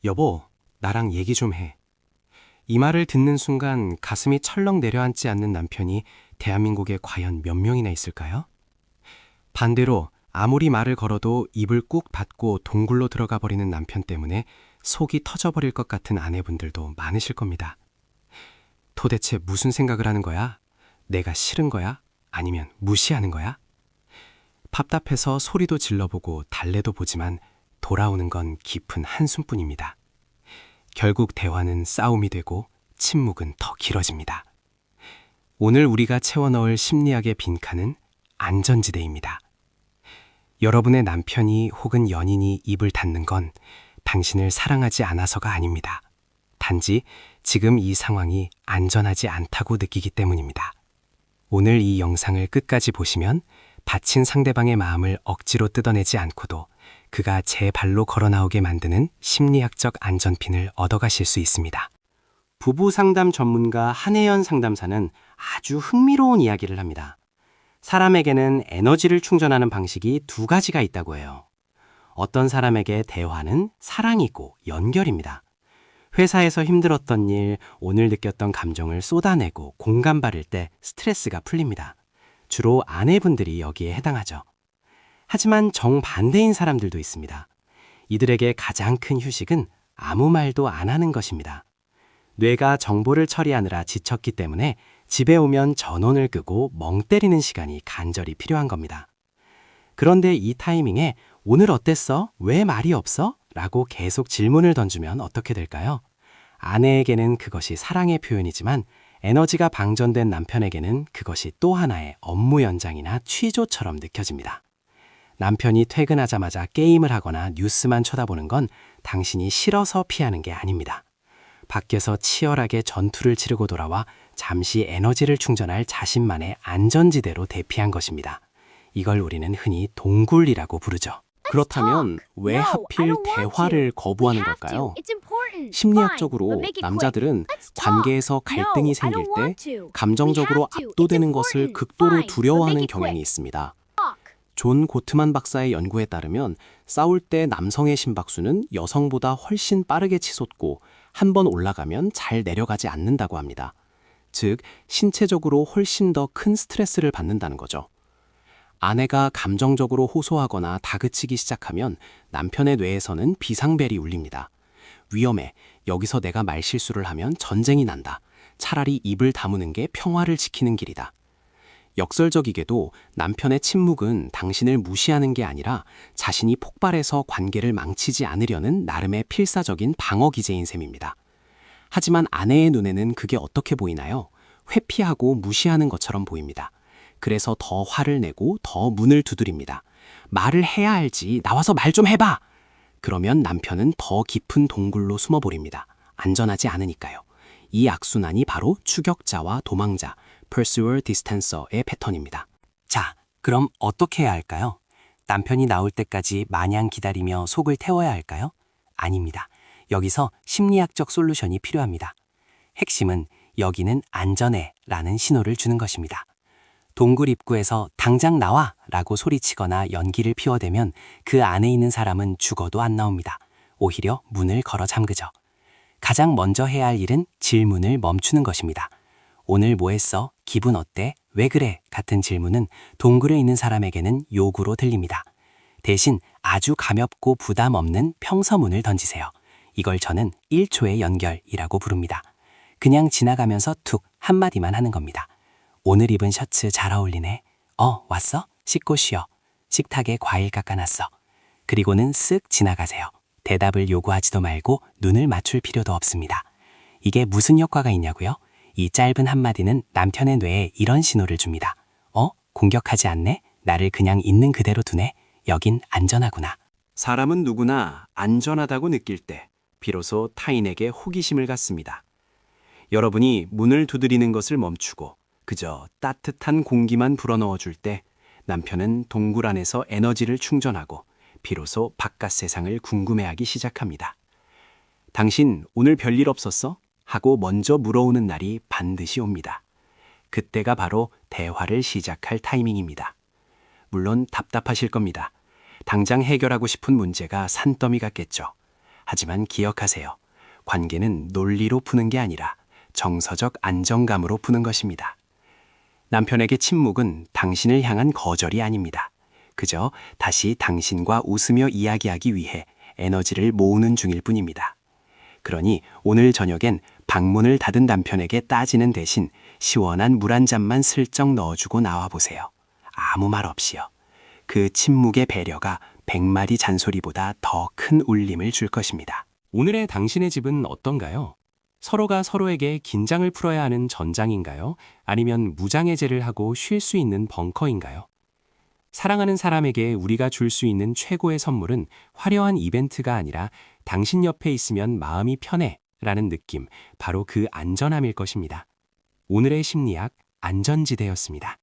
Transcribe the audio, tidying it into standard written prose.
여보, 나랑 얘기 좀 해. 이 말을 듣는 순간 가슴이 철렁 내려앉지 않는 남편이 대한민국에 과연 몇 명이나 있을까요? 반대로 아무리 말을 걸어도 입을 꾹 닫고 동굴로 들어가 버리는 남편 때문에 속이 터져버릴 것 같은 아내분들도 많으실 겁니다. 도대체 무슨 생각을 하는 거야? 내가 싫은 거야? 아니면 무시하는 거야? 답답해서 소리도 질러보고 달래도 보지만 돌아오는 건 깊은 한숨뿐입니다. 결국 대화는 싸움이 되고 침묵은 더 길어집니다. 오늘 우리가 채워 넣을 심리학의 빈칸은 안전지대입니다. 여러분의 남편이 혹은 연인이 입을 닫는 건 당신을 사랑하지 않아서가 아닙니다. 단지 지금 이 상황이 안전하지 않다고 느끼기 때문입니다. 오늘 이 영상을 끝까지 보시면 다친 상대방의 마음을 억지로 뜯어내지 않고도 그가 제 발로 걸어 나오게 만드는 심리학적 안전핀을 얻어가실 수 있습니다. 부부 상담 전문가 한혜연 상담사는 아주 흥미로운 이야기를 합니다. 사람에게는 에너지를 충전하는 방식이 두 가지가 있다고 해요. 어떤 사람에게 대화는 사랑이고 연결입니다. 회사에서 힘들었던 일, 오늘 느꼈던 감정을 쏟아내고 공감 받을 때 스트레스가 풀립니다. 주로 아내분들이 여기에 해당하죠. 하지만 정반대인 사람들도 있습니다. 이들에게 가장 큰 휴식은 아무 말도 안 하는 것입니다. 뇌가 정보를 처리하느라 지쳤기 때문에 집에 오면 전원을 끄고 멍 때리는 시간이 간절히 필요한 겁니다. 그런데 이 타이밍에 오늘 어땠어? 왜 말이 없어? 라고 계속 질문을 던지면 어떻게 될까요? 아내에게는 그것이 사랑의 표현이지만 에너지가 방전된 남편에게는 그것이 또 하나의 업무 연장이나 취조처럼 느껴집니다. 남편이 퇴근하자마자 게임을 하거나 뉴스만 쳐다보는 건 당신이 싫어서 피하는 게 아닙니다. 밖에서 치열하게 전투를 치르고 돌아와 잠시 에너지를 충전할 자신만의 안전지대로 대피한 것입니다. 이걸 우리는 흔히 동굴이라고 부르죠. 그렇다면 왜 하필 대화를 거부하는 걸까요? 심리학적으로 남자들은 관계에서 갈등이 생길 때 감정적으로 압도되는 것을 극도로 두려워하는 경향이 있습니다. 존 고트만 박사의 연구에 따르면 싸울 때 남성의 심박수는 여성보다 훨씬 빠르게 치솟고 한 번 올라가면 잘 내려가지 않는다고 합니다. 즉, 신체적으로 훨씬 더 큰 스트레스를 받는다는 거죠. 아내가 감정적으로 호소하거나 다그치기 시작하면 남편의 뇌에서는 비상벨이 울립니다. 위험해. 여기서 내가 말실수를 하면 전쟁이 난다. 차라리 입을 다무는 게 평화를 지키는 길이다. 역설적이게도 남편의 침묵은 당신을 무시하는 게 아니라 자신이 폭발해서 관계를 망치지 않으려는 나름의 필사적인 방어 기제인 셈입니다. 하지만 아내의 눈에는 그게 어떻게 보이나요? 회피하고 무시하는 것처럼 보입니다. 그래서 더 화를 내고 더 문을 두드립니다. 말을 해야 알지. 나와서 말 좀 해봐. 그러면 남편은 더 깊은 동굴로 숨어버립니다. 안전하지 않으니까요. 이 악순환이 바로 추격자와 도망자, pursuer distancer의 패턴입니다. 자, 그럼 어떻게 해야 할까요? 남편이 나올 때까지 마냥 기다리며 속을 태워야 할까요? 아닙니다. 여기서 심리학적 솔루션이 필요합니다. 핵심은 여기는 안전해 라는 신호를 주는 것입니다. 동굴 입구에서 당장 나와 라고 소리치거나 연기를 피워대면 그 안에 있는 사람은 죽어도 안 나옵니다. 오히려 문을 걸어 잠그죠. 가장 먼저 해야 할 일은 질문을 멈추는 것입니다. 오늘 뭐 했어? 기분 어때? 왜 그래? 같은 질문은 동굴에 있는 사람에게는 요구로 들립니다. 대신 아주 가볍고 부담 없는 평서문을 던지세요. 이걸 저는 1초의 연결이라고 부릅니다. 그냥 지나가면서 툭 한마디만 하는 겁니다. 오늘 입은 셔츠 잘 어울리네. 왔어? 씻고 쉬어. 식탁에 과일 깎아놨어. 그리고는 쓱 지나가세요. 대답을 요구하지도 말고 눈을 맞출 필요도 없습니다. 이게 무슨 효과가 있냐고요? 이 짧은 한마디는 남편의 뇌에 이런 신호를 줍니다. 공격하지 않네? 나를 그냥 있는 그대로 두네? 여긴 안전하구나. 사람은 누구나 안전하다고 느낄 때 비로소 타인에게 호기심을 갖습니다. 여러분이 문을 두드리는 것을 멈추고 그저 따뜻한 공기만 불어넣어줄 때 남편은 동굴 안에서 에너지를 충전하고 비로소 바깥 세상을 궁금해하기 시작합니다. 당신 오늘 별일 없었어? 하고 먼저 물어오는 날이 반드시 옵니다. 그때가 바로 대화를 시작할 타이밍입니다. 물론 답답하실 겁니다. 당장 해결하고 싶은 문제가 산더미 같겠죠. 하지만 기억하세요. 관계는 논리로 푸는 게 아니라 정서적 안정감으로 푸는 것입니다. 남편에게 침묵은 당신을 향한 거절이 아닙니다. 그저 다시 당신과 웃으며 이야기하기 위해 에너지를 모으는 중일 뿐입니다. 그러니 오늘 저녁엔 방문을 닫은 남편에게 따지는 대신 시원한 물 한 잔만 슬쩍 넣어주고 나와보세요. 아무 말 없이요. 그 침묵의 배려가 100마디 잔소리보다 더 큰 울림을 줄 것입니다. 오늘의 당신의 집은 어떤가요? 서로가 서로에게 긴장을 풀어야 하는 전장인가요? 아니면 무장해제를 하고 쉴 수 있는 벙커인가요? 사랑하는 사람에게 우리가 줄 수 있는 최고의 선물은 화려한 이벤트가 아니라 당신 옆에 있으면 마음이 편해 라는 느낌, 바로 그 안전함일 것입니다. 오늘의 심리학 안전지대였습니다.